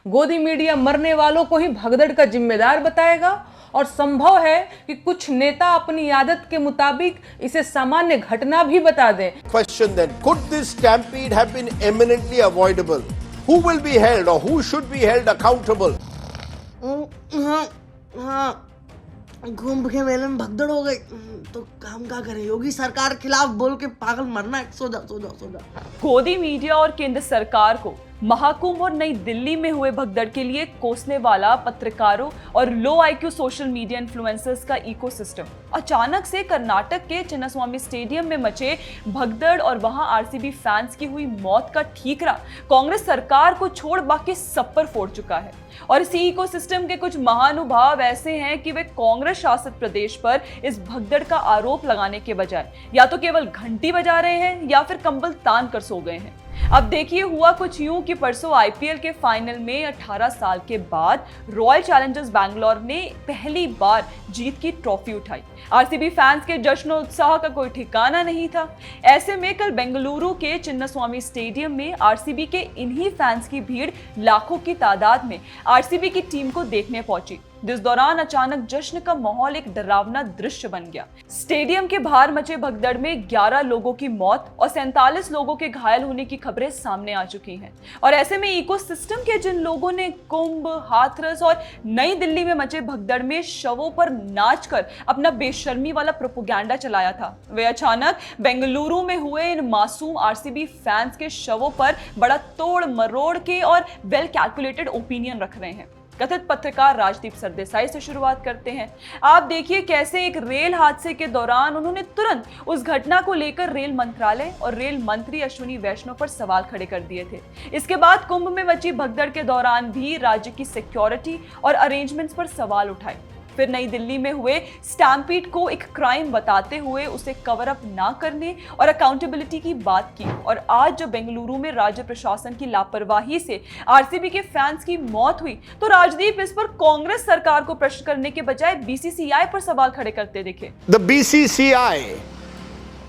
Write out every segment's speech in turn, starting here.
गोदी मीडिया मरने वालों को ही भगदड़ का जिम्मेदार बताएगा और संभव है कि कुछ नेता अपनी आदत के मुताबिक इसे सामान्य घटना भी बता दें। Question then, could this stampede have been eminently avoidable? Who will be held or who should be held accountable? हाँ, कुंभ के मेले में भगदड़ हो गई तो काम क्या करें? योगी सरकार खिलाफ बोल के पागल मरना है। सो जा। गोदी मीडिया और केंद्र सरकार को महाकुंभ और नई दिल्ली में हुए भगदड़ के लिए कोसने वाला पत्रकारों और लो आईक्यू सोशल मीडिया इन्फ्लुएंसर्स का इकोसिस्टम अचानक से कर्नाटक के चिन्नास्वामी स्टेडियम में मचे भगदड़ और वहां आरसीबी फैंस की हुई मौत का ठीकरा कांग्रेस सरकार को छोड़ बाकी सब पर फोड़ चुका है। और इसी इकोसिस्टम के कुछ महानुभाव ऐसे हैं कि वे कांग्रेस शासित प्रदेश पर इस भगदड़ का आरोप लगाने के बजाय या तो केवल घंटी बजा रहे हैं या फिर कंबल तान कर सो गए हैं। अब देखिए, हुआ कुछ यूं कि परसों आईपीएल के फाइनल में 18 साल के बाद रॉयल चैलेंजर्स बैंगलोर ने पहली बार जीत की ट्रॉफी उठाई। आरसीबी फैंस के जश्न और उत्साह का कोई ठिकाना नहीं था। ऐसे में कल बेंगलुरु के चिन्नास्वामी स्टेडियम में आरसीबी के इन्हीं फैंस की भीड़ लाखों की तादाद में आरसीबी की टीम को देखने पहुंची, जिस दौरान अचानक जश्न का माहौल एक डरावना दृश्य बन गया। स्टेडियम के बाहर मचे भगदड़ में 11 लोगों की मौत और 47 लोगों के घायल होने की खबरें सामने आ चुकी हैं। और ऐसे में इकोसिस्टम के जिन लोगों ने कुंभ, हाथरस और नई दिल्ली में मचे भगदड़ में शवों पर नाचकर अपना बेशर्मी वाला प्रोपेगेंडा चलाया था, वे अचानक बेंगलुरु में हुए इन मासूम आरसीबी फैंस के शवों पर बड़ा तोड़ मरोड़ के और वेल कैलकुलेटेड ओपिनियन रख रहे हैं। कथित पत्रकार राजदीप सरदेसाई से शुरुआत करते हैं। आप देखिए कैसे एक रेल हादसे के दौरान उन्होंने तुरंत उस घटना को लेकर रेल मंत्रालय और रेल मंत्री अश्विनी वैष्णव पर सवाल खड़े कर दिए थे। इसके बाद कुंभ में मची भगदड़ के दौरान भी राज्य की सिक्योरिटी और अरेंजमेंट्स पर सवाल उठाए। फिर नई दिल्ली में हुए स्टैम्पीड को एक क्राइम बताते हुए उसे कवर अप ना करने और अकाउंटेबिलिटी की बात की। और आज जब बेंगलुरु में राज्य प्रशासन की लापरवाही से आरसीबी के फैंस की मौत हुई तो राजदीप इस पर कांग्रेस सरकार को प्रश्न करने के बजाय बीसीसीआई पर सवाल खड़े करते दिखे। The BCCI,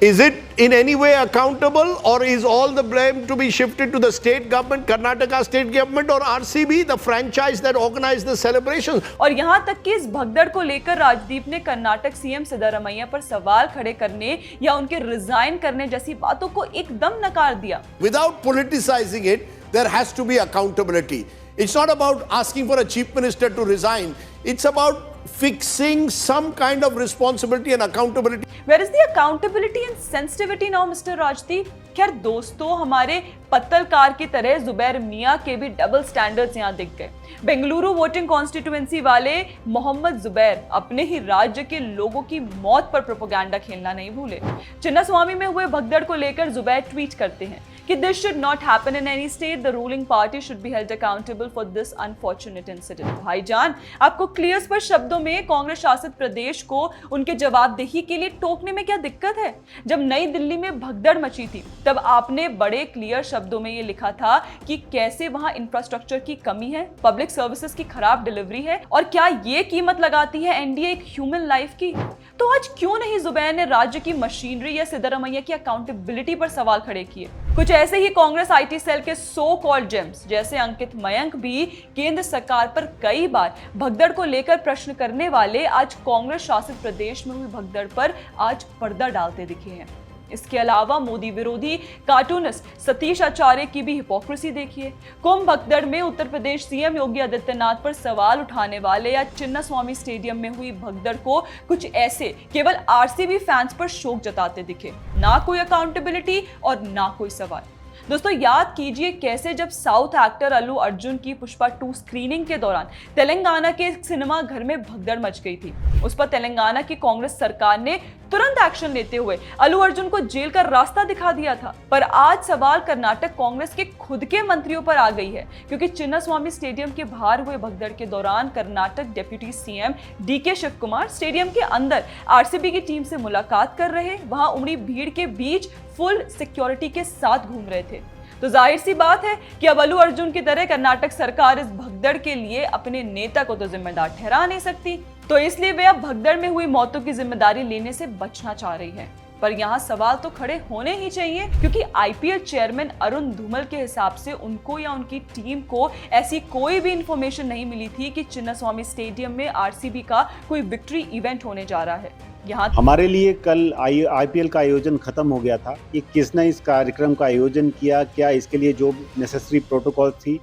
is it in any way accountable or is all the blame to be shifted to the state government, Karnataka state government or RCB, the franchise that organized the celebrations? और यहां तक कि इस भगदड़ को लेकर राजदीप ने Karnataka CM Siddaramaiah पर सवाल खड़े करने या उनके रिजाइन करने जैसी बातों को एकदम नकार दिया। Without politicizing it, there has to be accountability. It's not about asking for a chief minister to resign. It's about fixing some kind of responsibility and accountability. Where is the accountability and sensitivity now, Mr. Rajdeep? खैर दोस्तों, हमारे पत्तलकार की तरह जुबैर मियां के भी double standards यहाँ दिख गए। बेंगलुरु वोटिंग कॉन्स्टिट्यूएंसी वाले मोहम्मद जुबैर अपने ही राज्य के लोगों की मौत पर प्रोपेगेंडा खेलना नहीं भूले। चिन्नास्वामी में हुए भगदड़ को लेकर जुबैर ट्वीट करते हैं कि this should not happen in any state. The ruling party should be held accountable for this unfortunate incident. भाईजान, आपको क्लियर स्पष्ट शब्दों में कांग्रेस शासित प्रदेश को उनके जवाबदेही के लिए टोकने में क्या दिक्कत है? जब नई दिल्ली में भगदड़ मची थी तब आपने बड़े क्लियर शब्दों में ये लिखा था कि कैसे वहां इंफ्रास्ट्रक्चर की कमी है, पब्लिक सर्विसेज की खराब डिलीवरी है और क्या ये कीमत लगाती है एनडीए एक ह्यूमन लाइफ की। तो आज क्यों नहीं जुबैर ने राज्य की मशीनरी या सिद्धारमैया की अकाउंटेबिलिटी पर सवाल खड़े किए? कुछ ऐसे ही कांग्रेस आईटी सेल के सो कॉल्ड जेम्स जैसे अंकित मयंक भी केंद्र सरकार पर कई बार भगदड़ को लेकर प्रश्न करने वाले आज कांग्रेस शासित प्रदेश में हुई भगदड़ पर आज पर्दा डालते दिखे हैं। इसके अलावा मोदी विरोधी कार्टूनिस्ट सतीश आचार्य की भी हिपोक्रेसी देखिए। कुंभ भगदड़ में उत्तर प्रदेश सीएम योगी आदित्यनाथ पर सवाल उठाने वाले या चिन्नास्वामी स्टेडियम में हुई भगदड़ को कुछ ऐसे केवल आरसीबी फैंस पर शोक जताते दिखे। ना कोई अकाउंटेबिलिटी और ना कोई सवाल। दोस्तों याद कीजिए कैसे जब साउथ एक्टर अल्लू अर्जुन की पुष्पा 2 स्क्रीनिंग के दौरान तेलंगाना के सिनेमा घर में भगदड़ मच गई थी। उस पर तेलंगाना की कांग्रेस सरकार ने तुरंत एक्शन लेते हुए अल्लू अर्जुन को जेल का रास्ता दिखा दिया था। पर आज सवाल कर्नाटक कांग्रेस के खुद के मंत्रियों पर आ गई है, क्योंकि चिन्नास्वामी स्टेडियम के बाहर हुए भगदड़ के दौरान Karnataka deputy CM DK Shivakumar stadium के अंदर आरसीबी की टीम से मुलाकात कर रहे, वहां उमड़ी भीड़ के बीच फुल सिक्योरिटी के साथ घूम रहे थे। तो जाहिर सी बात है कि अब अल्लू अर्जुन की तरह कर्नाटक सरकार इस भगदड़ के लिए अपने नेता को तो जिम्मेदार ठहरा नहीं सकती, तो इसलिए वे अब भगदड़ में हुई मौतों की जिम्मेदारी लेने से बचना चाह रही है। पर यहाँ सवाल तो खड़े होने ही चाहिए, क्योंकि आईपीएल चेयरमैन अरुण धूमल के हिसाब से उनको या उनकी टीम को ऐसी कोई भी इंफॉर्मेशन नहीं मिली थी कि चिन्नास्वामी स्टेडियम में आरसीबी का कोई विक्ट्री इवेंट होने जा रहा है। यहाँ हमारे लिए कल आईपीएल का आयोजन खत्म हो गया था। ये किसने इस कार्यक्रम का आयोजन किया, क्या इसके लिए जो नेसेसरी प्रोटोकॉल थी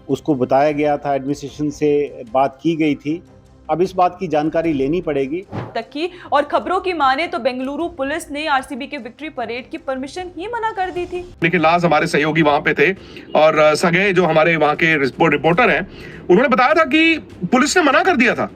उसको बताया गया था, एडमिनिस्ट्रेशन से बात की गई थी। अब इस बात की जानकारी लेनी पड़ेगी तक की, और खबरों की माने तो बेंगलुरु पुलिस ने आरसीबी के विक्ट्री परेड की परमिशन ही मना कर दी थी। लेकिन लास्ट हमारे सहयोगी वहां पे थे और सगे जो हमारे वहां के रिपोर्टर हैं, उन्होंने बताया था कि पुलिस ने मना कर दिया था,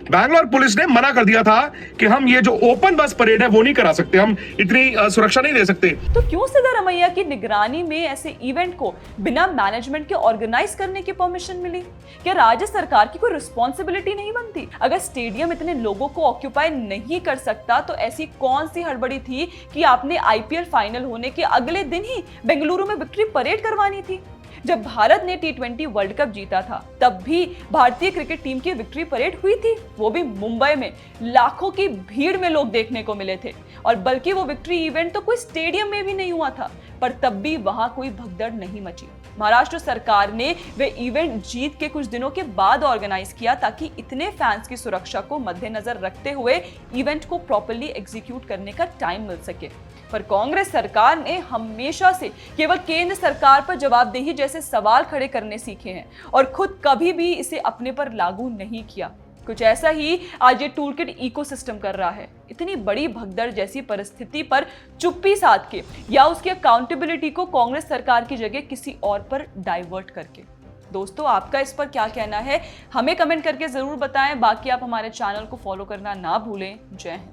बैंगलोर पुलिस ने मना कर दिया था कि हम ये जो ओपन बस परेड है वो नहीं करा सकते, हम इतनी सुरक्षा नहीं दे सकते। तो क्यों सिद्धारमैया की निगरानी में ऐसे इवेंट को बिना मैनेजमेंट के ऑर्गेनाइज करने की परमिशन मिली? क्या राज्य सरकार की कोई रिस्पॉन्सिबिलिटी नहीं बनती? अगर स्टेडियम इतने लोगों को ऑक्यूपाई नहीं कर सकता तो ऐसी कौन सी हड़बड़ी थी कि आपने आईपीएल फाइनल होने के अगले दिन ही बेंगलुरु में विक्ट्री परेड करवानी थी? जब भारत ने T20 वर्ल्ड कप जीता था तब भी भारतीय क्रिकेट टीम की विक्ट्री परेड हुई थी, वो भी मुंबई में लाखों की भीड़ में लोग देखने को मिले थे। और बल्कि वो विक्ट्री इवेंट तो कोई स्टेडियम में भी नहीं हुआ था, पर तब भी वहां कोई भगदड़ नहीं मची। महाराष्ट्र सरकार ने वे इवेंट जीत के कुछ दिनों के बाद ऑर्गेनाइज किया ताकि इतने फैंस की सुरक्षा को मद्देनजर रखते हुए इवेंट को प्रॉपर्ली एग्जीक्यूट करने का टाइम मिल सके। पर कांग्रेस सरकार ने हमेशा से केवल केंद्र सरकार पर जवाबदेही जैसे सवाल खड़े करने सीखे हैं और खुद कभी भी इसे अपने पर लागू नहीं किया। कुछ ऐसा ही आज ये टूलकिट इकोसिस्टम कर रहा है, इतनी बड़ी भगदड़ जैसी परिस्थिति पर चुप्पी साध के या उसकी अकाउंटेबिलिटी को कांग्रेस सरकार की जगह किसी और पर डाइवर्ट करके। दोस्तों, आपका इस पर क्या कहना है हमें कमेंट करके जरूर बताएं। बाकी आप हमारे चैनल को फॉलो करना ना भूलें। जय हिंद।